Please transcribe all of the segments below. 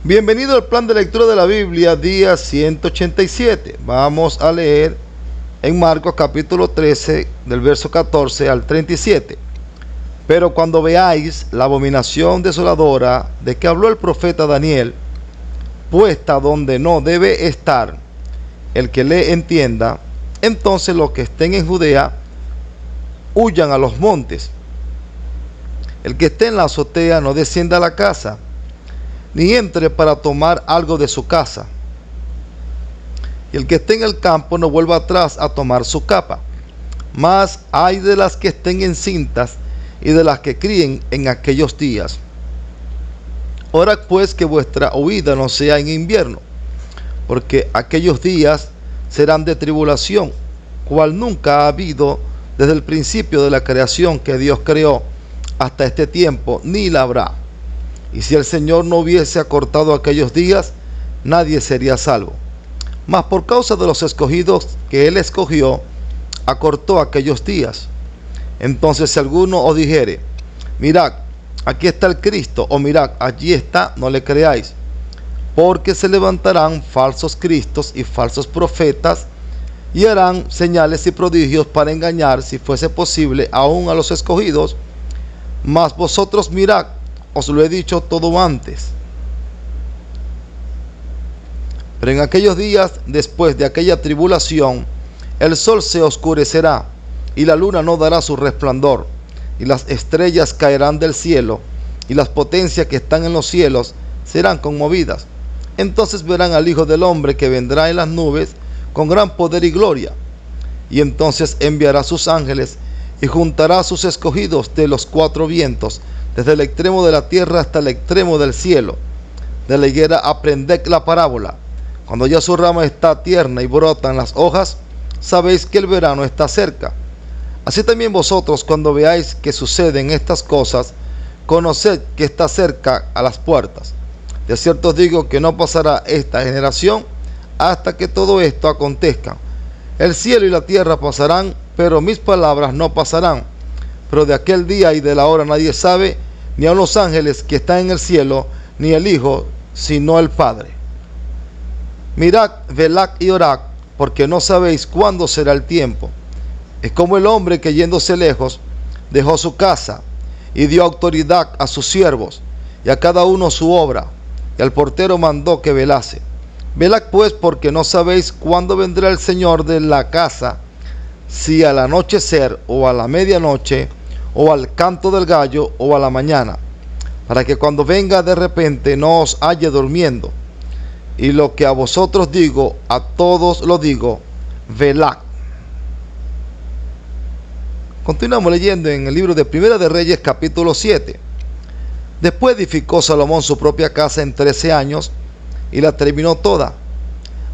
Bienvenido al plan de lectura de la Biblia, día 187. Vamos a leer en Marcos capítulo 13, del verso 14 al 37. Pero cuando veáis la abominación desoladora de que habló el profeta Daniel, puesta donde no debe estar, el que le entienda, entonces los que estén en Judea huyan a los montes. El que esté en la azotea no descienda a la casa, ni entre para tomar algo de su casa. Y el que esté en el campo no vuelva atrás a tomar su capa. Mas hay de las que estén encintas y de las que críen en aquellos días. Orad pues que vuestra huida no sea en invierno, porque aquellos días serán de tribulación, cual nunca ha habido desde el principio de la creación que Dios creó hasta este tiempo, ni la habrá. Y si el Señor no hubiese acortado aquellos días, nadie sería salvo. Mas por causa de los escogidos que Él escogió, acortó aquellos días. Entonces si alguno os dijere, mirad, aquí está el Cristo, o mirad, allí está, no le creáis. Porque se levantarán falsos cristos y falsos profetas, y harán señales y prodigios para engañar, si fuese posible, aún a los escogidos. Mas vosotros mirad, os lo he dicho todo antes. Pero en aquellos días, después de aquella tribulación, el sol se oscurecerá, y la luna no dará su resplandor, y las estrellas caerán del cielo, y las potencias que están en los cielos serán conmovidas. Entonces verán al Hijo del Hombre que vendrá en las nubes con gran poder y gloria. Y entonces enviará sus ángeles, y juntará a sus escogidos de los cuatro vientos, desde el extremo de la tierra hasta el extremo del cielo. De la higuera aprended la parábola. Cuando ya su rama está tierna y brotan las hojas, sabéis que el verano está cerca. Así también vosotros, cuando veáis que suceden estas cosas, conoced que está cerca a las puertas. De cierto os digo que no pasará esta generación hasta que todo esto acontezca. El cielo y la tierra pasarán, pero mis palabras no pasarán. Pero de aquel día y de la hora nadie sabe, ni aun los ángeles que están en el cielo, ni el Hijo, sino el Padre. Mirad, velad y orad, porque no sabéis cuándo será el tiempo. Es como el hombre que yéndose lejos, dejó su casa, y dio autoridad a sus siervos, y a cada uno su obra, y al portero mandó que velase. Velad pues, porque no sabéis cuándo vendrá el Señor de la casa, si al anochecer, o a la medianoche, o al canto del gallo, o a la mañana, para que cuando venga de repente no os halle durmiendo. Y lo que a vosotros digo, a todos lo digo, velad. Continuamos leyendo en el libro de Primera de Reyes, capítulo 7. Después edificó Salomón su propia casa en 13 años, y la terminó toda.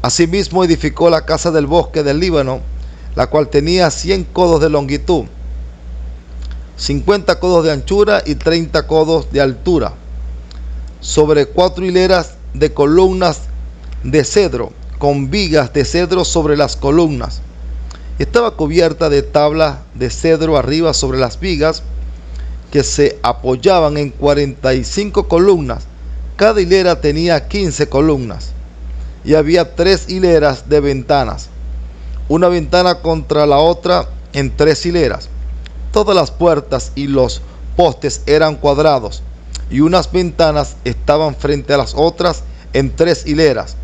Asimismo edificó la casa del bosque del Líbano, la cual tenía 100 codos de longitud, 50 codos de anchura y 30 codos de altura, sobre 4 hileras de columnas de cedro, con vigas de cedro sobre las columnas. Estaba cubierta de tablas de cedro arriba sobre las vigas, que se apoyaban en 45 columnas. Cada hilera tenía 15 columnas, y había 3 hileras de ventanas, una ventana contra la otra en 3 hileras. Todas las puertas y los postes eran cuadrados, y unas ventanas estaban frente a las otras en 3 hileras.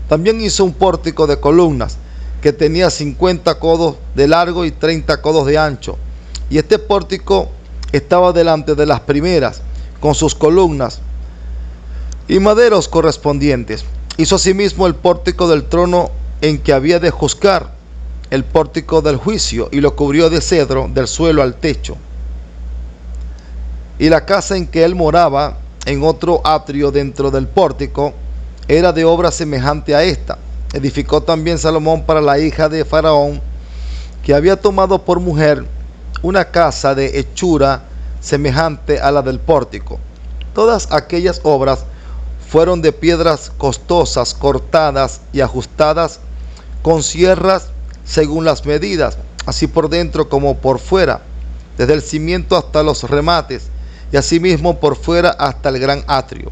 También hizo un pórtico de columnas, que tenía 50 codos de largo y 30 codos de ancho, y este pórtico estaba delante de las primeras, con sus columnas y maderos correspondientes. Hizo asimismo el pórtico del trono en que había de juzgar, el pórtico del juicio, y lo cubrió de cedro del suelo al techo. Y la casa en que él moraba, en otro atrio dentro del pórtico, era de obra semejante a esta. Edificó también Salomón para la hija de Faraón, que había tomado por mujer, una casa de hechura semejante a la del pórtico. Todas aquellas obras fueron de piedras costosas, cortadas y ajustadas con sierras según las medidas, así por dentro como por fuera, desde el cimiento hasta los remates, y asimismo por fuera hasta el gran atrio.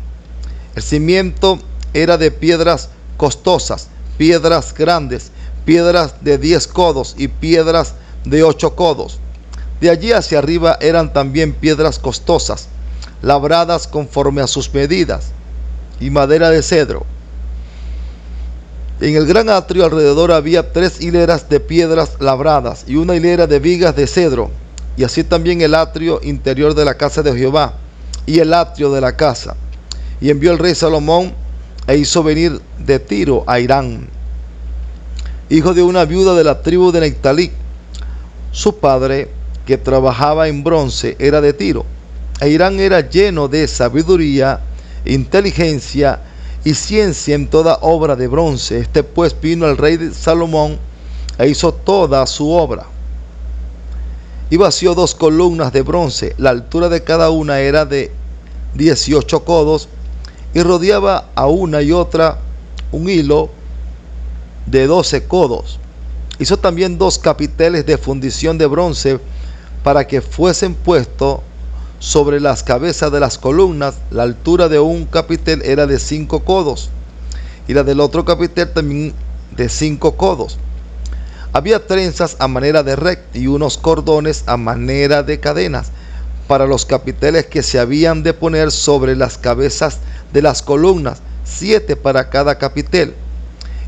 El cimiento era de piedras costosas, piedras grandes, piedras de 10 codos y piedras de 8 codos. De allí hacia arriba eran también piedras costosas, labradas conforme a sus medidas, y madera de cedro. En el gran atrio alrededor había 3 hileras de piedras labradas y una hilera de vigas de cedro, y así también el atrio interior de la casa de Jehová y el atrio de la casa. Y envió el rey Salomón e hizo venir de Tiro a Hirán, hijo de una viuda de la tribu de Neftalí. Su padre, que trabajaba en bronce, era de Tiro. E Hirán era lleno de sabiduría, inteligencia y ciencia en toda obra de bronce. Este pues vino al rey de Salomón e hizo toda su obra. Y vació 2 columnas de bronce. La altura de cada una era de 18 codos, y rodeaba a una y otra un hilo de 12 codos. Hizo también 2 capiteles de fundición de bronce para que fuesen puestos sobre las cabezas de las columnas. La altura de un capitel era de 5 codos y la del otro capitel también de 5 codos. Había trenzas a manera de red y unos cordones a manera de cadenas para los capiteles que se habían de poner sobre las cabezas de las columnas, 7 para cada capitel.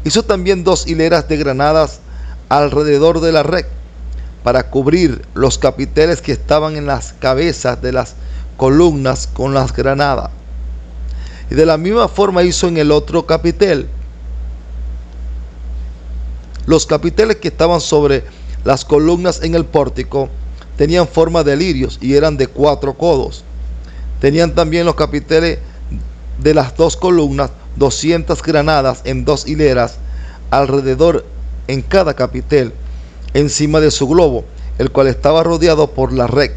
Hizo también 2 hileras de granadas alrededor de la red para cubrir los capiteles que estaban en las cabezas de las columnas con las granadas. Y de la misma forma hizo en el otro capitel. Los capiteles que estaban sobre las columnas en el pórtico tenían forma de lirios y eran de 4 codos. Tenían también los capiteles de las 2 columnas 200 granadas en 2 hileras alrededor en cada capitel, encima de su globo, el cual estaba rodeado por la red.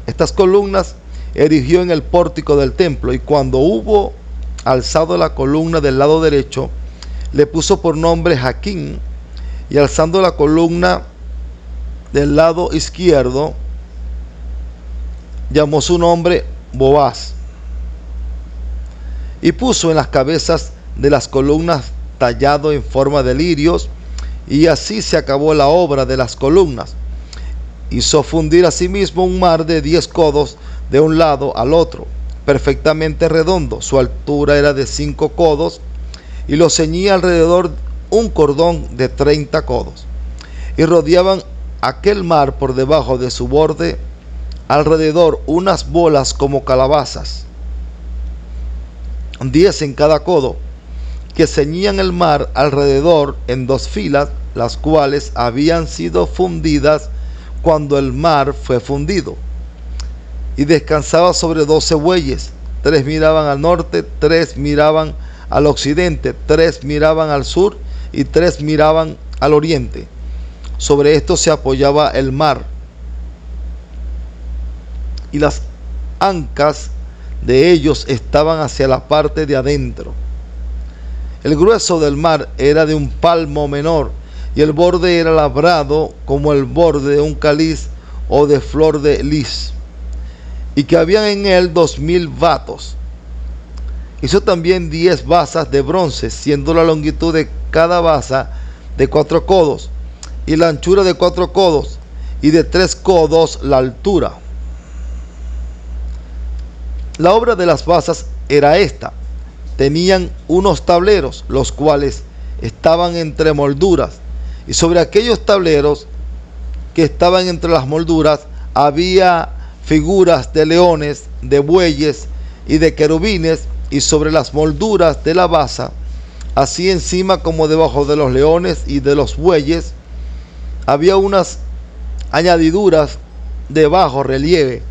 Estas columnas erigió en el pórtico del templo, y cuando hubo alzado la columna del lado derecho, le puso por nombre Jaquín, y alzando la columna del lado izquierdo, llamó su nombre Boaz. Y puso en las cabezas de las columnas tallado en forma de lirios, y así se acabó la obra de las columnas. Hizo fundir asimismo un mar de 10 codos de un lado al otro, perfectamente redondo. Su altura era de 5 codos, y lo ceñía alrededor un cordón de 30 codos. Y rodeaban aquel mar por debajo de su borde alrededor unas bolas como calabazas, 10 en cada codo, que ceñían el mar alrededor en 2 filas, las cuales habían sido fundidas cuando el mar fue fundido. Y descansaba sobre 12 bueyes, 3 miraban al norte, 3 miraban al occidente, 3 miraban al sur y 3 miraban al oriente. Sobre esto se apoyaba el mar, y las ancas de ellos estaban hacia la parte de adentro. El grueso del mar era de un palmo menor, y el borde era labrado como el borde de un cáliz o de flor de lis, y que habían en él 2000 batos. Hizo también 10 basas de bronce, siendo la longitud de cada basa de 4 codos, y la anchura de 4 codos, y de 3 codos la altura. La obra de las basas era esta: tenían unos tableros, los cuales estaban entre molduras, y sobre aquellos tableros que estaban entre las molduras había figuras de leones, de bueyes y de querubines, y sobre las molduras de la basa, así encima como debajo de los leones y de los bueyes, había unas añadiduras de bajo relieve.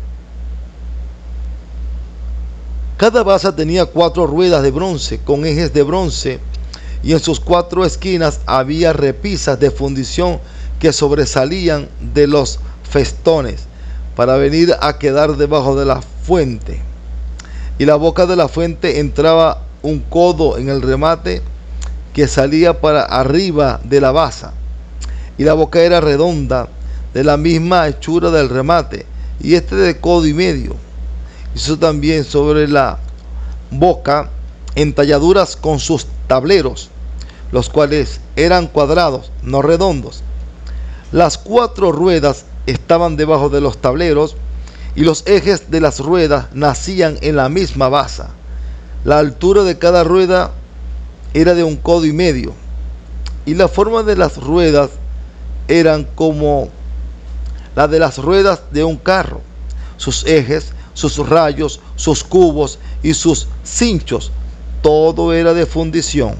Cada basa tenía 4 ruedas de bronce con ejes de bronce, y en sus 4 esquinas había repisas de fundición que sobresalían de los festones para venir a quedar debajo de la fuente. Y la boca de la fuente entraba un codo en el remate que salía para arriba de la basa, y la boca era redonda, de la misma hechura del remate, y de codo y medio. Hizo también sobre la boca entalladuras con sus tableros, los cuales eran cuadrados, no redondos. Las 4 ruedas estaban debajo de los tableros, y los ejes de las ruedas nacían en la misma basa. La altura de cada rueda era de 1,5 codos, y la forma de las ruedas eran como la de las ruedas de un carro. Sus ejes, sus rayos, sus cubos y sus cinchos, todo era de fundición.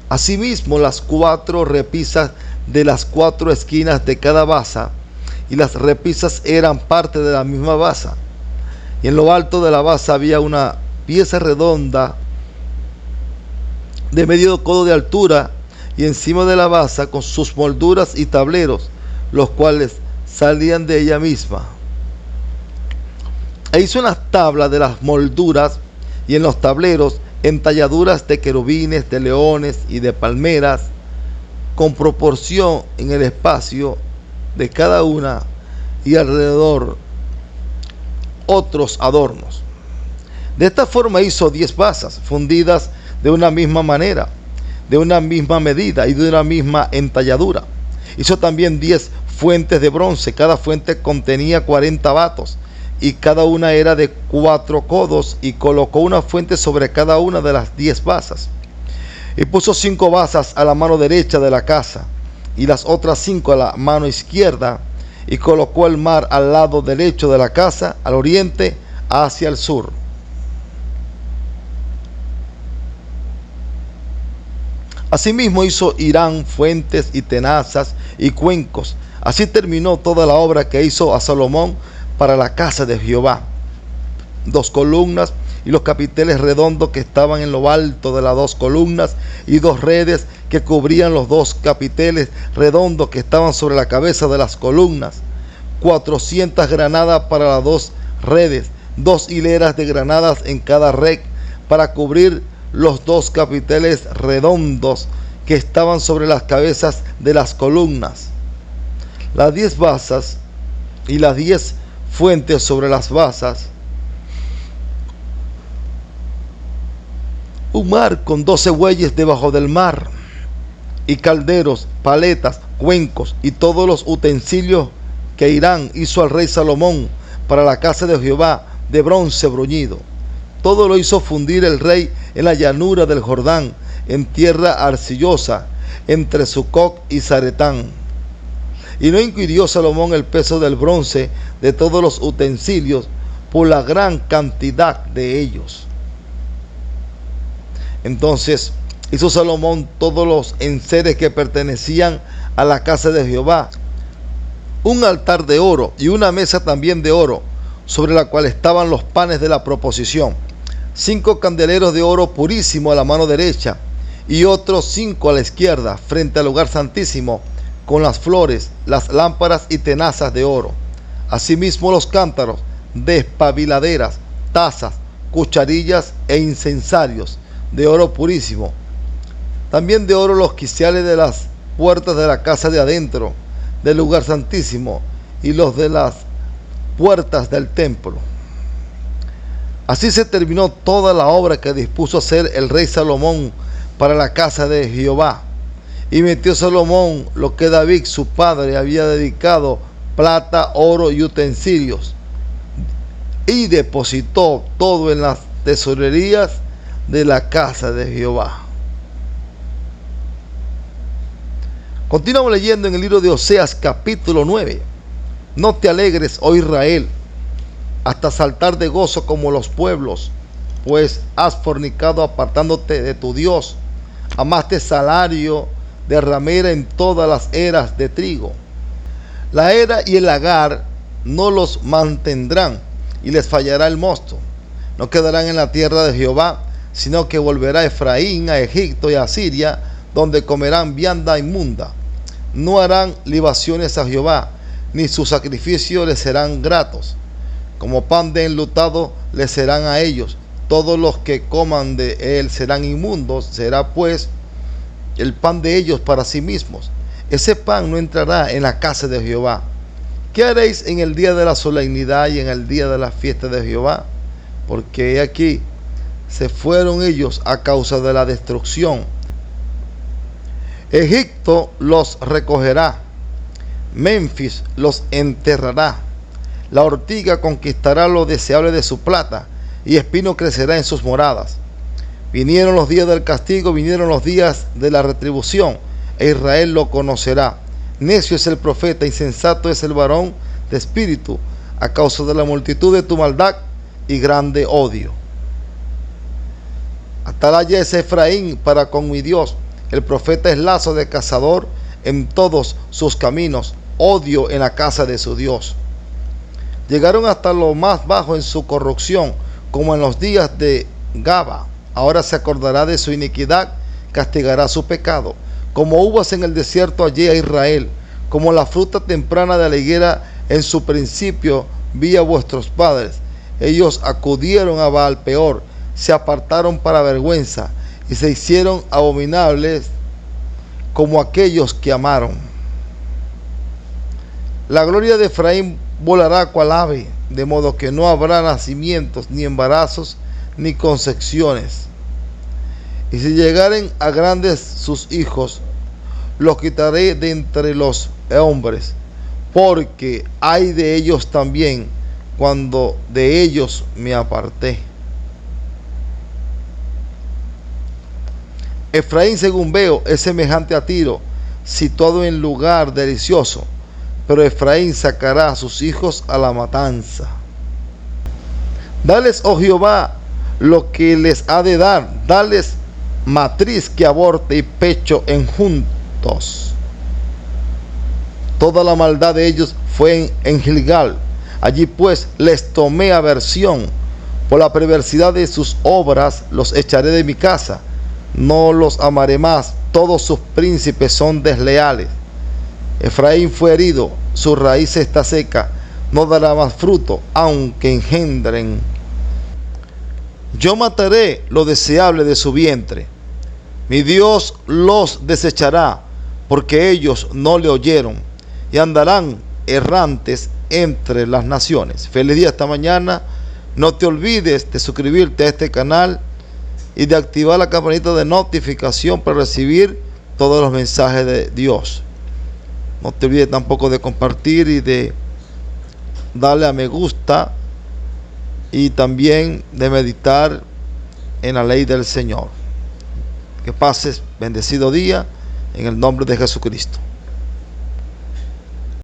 Asimismo, las 4 repisas de las 4 esquinas de cada basa, y las repisas eran parte de la misma basa. Y en lo alto de la basa había una pieza redonda de medio codo de altura, y encima de la basa con sus molduras y tableros, los cuales salían de ella misma. E hizo unas tablas de las molduras, y en los tableros entalladuras de querubines, de leones y de palmeras, con proporción en el espacio de cada una, y alrededor otros adornos. De esta forma hizo 10 basas fundidas de una misma manera, de una misma medida y de una misma entalladura. Hizo también 10 fuentes de bronce, cada fuente contenía 40 batos, y cada una era de 4 codos, y colocó una fuente sobre cada una de las 10 basas. Y puso 5 basas a la mano derecha de la casa, y las otras 5 a la mano izquierda, y colocó el mar al lado derecho de la casa, al oriente, hacia el sur. Asimismo hizo Hiram fuentes y tenazas y cuencos. Así terminó toda la obra que hizo a Salomón para la casa de Jehová. 2 columnas y los capiteles redondos que estaban en lo alto de las 2 columnas, y 2 redes que cubrían los 2 capiteles redondos que estaban sobre la cabeza de las columnas. 400 granadas para las 2 redes, 2 hileras de granadas en cada red, para cubrir los 2 capiteles redondos que estaban sobre las cabezas de las columnas. Las 10 basas y las 10 fuentes sobre las basas. Un mar con 12 bueyes debajo del mar, y calderos, paletas, cuencos y todos los utensilios que Hiram hizo al rey Salomón para la casa de Jehová, de bronce bruñido. Todo lo hizo fundir el rey en la llanura del Jordán, en tierra arcillosa, entre Sucot y Zaretán. Y no inquirió Salomón el peso del bronce de todos los utensilios, por la gran cantidad de ellos. Entonces hizo Salomón todos los enseres que pertenecían a la casa de Jehová, un altar de oro y una mesa también de oro, sobre la cual estaban los panes de la proposición, 5 candeleros de oro purísimo a la mano derecha, y otros 5 a la izquierda, frente al lugar santísimo, con las flores, las lámparas y tenazas de oro. Asimismo los cántaros, despabiladeras, tazas, cucharillas e incensarios, de oro purísimo. También de oro los quiciales de las puertas de la casa de adentro, del lugar santísimo, y los de las puertas del templo. Así se terminó toda la obra que dispuso hacer el rey Salomón para la casa de Jehová. Y metió Salomón lo que David su padre había dedicado, plata, oro y utensilios, y depositó todo en las tesorerías de la casa de Jehová. Continuamos leyendo en el libro de Oseas capítulo 9. No te alegres, oh Israel, hasta saltar de gozo como los pueblos, pues has fornicado apartándote de tu Dios. Amaste salario de ramera en todas las eras de trigo. La era y el lagar no los mantendrán, y les fallará el mosto. No quedarán en la tierra de Jehová, sino que volverá Efraín a Egipto y a Siria, donde comerán vianda inmunda. No harán libaciones a Jehová, ni sus sacrificios les serán gratos. Como pan de enlutado les serán a ellos. Todos los que coman de él serán inmundos. Será pues el pan de ellos para sí mismos. Ese pan no entrará en la casa de Jehová. ¿Qué haréis en el día de la solemnidad y en el día de la fiesta de Jehová? porque aquí se fueron ellos a causa de la destrucción. Egipto los recogerá, Memphis los enterrará, la ortiga conquistará lo deseable de su plata, y espino crecerá en sus moradas. Vinieron los días del castigo, vinieron los días de la retribución, e Israel lo conocerá. Necio es el profeta, insensato es el varón de espíritu, a causa de la multitud de tu maldad y grande odio. Atalaya es Efraín para con mi Dios, el profeta es lazo de cazador en todos sus caminos, odio en la casa de su Dios. Llegaron hasta lo más bajo en su corrupción, como en los días de Gaba. Ahora se acordará de su iniquidad, castigará su pecado. Como uvas en el desierto hallé a Israel, como la fruta temprana de la higuera en su principio vi a vuestros padres. Ellos acudieron a Baal Peor, se apartaron para vergüenza y se hicieron abominables como aquellos que amaron. La gloria de Efraín volará cual ave, de modo que no habrá nacimientos, ni embarazos, ni concepciones. Y si llegaren a grandes sus hijos, los quitaré de entre los hombres, porque hay de ellos también, cuando de ellos me aparté. Efraín, según veo, es semejante a Tiro, situado en lugar delicioso, pero Efraín sacará a sus hijos a la matanza. Dales, oh Jehová, lo que les ha de dar, dales matriz que aborte y pecho enjuntos. Toda la maldad de ellos fue en Gilgal, allí pues les tomé aversión, por la perversidad de sus obras los echaré de mi casa, no los amaré más, todos sus príncipes son desleales. Efraín fue herido, su raíz está seca, no dará más fruto, aunque engendren. Yo mataré lo deseable de su vientre. Mi Dios los desechará, porque ellos no le oyeron, y andarán errantes entre las naciones. Feliz día esta mañana. No te olvides de suscribirte a este canal y de activar la campanita de notificación para recibir todos los mensajes de Dios. No te olvides tampoco de compartir y de darle a me gusta, y también de meditar en la ley del Señor. Que pases bendecido día en el nombre de Jesucristo.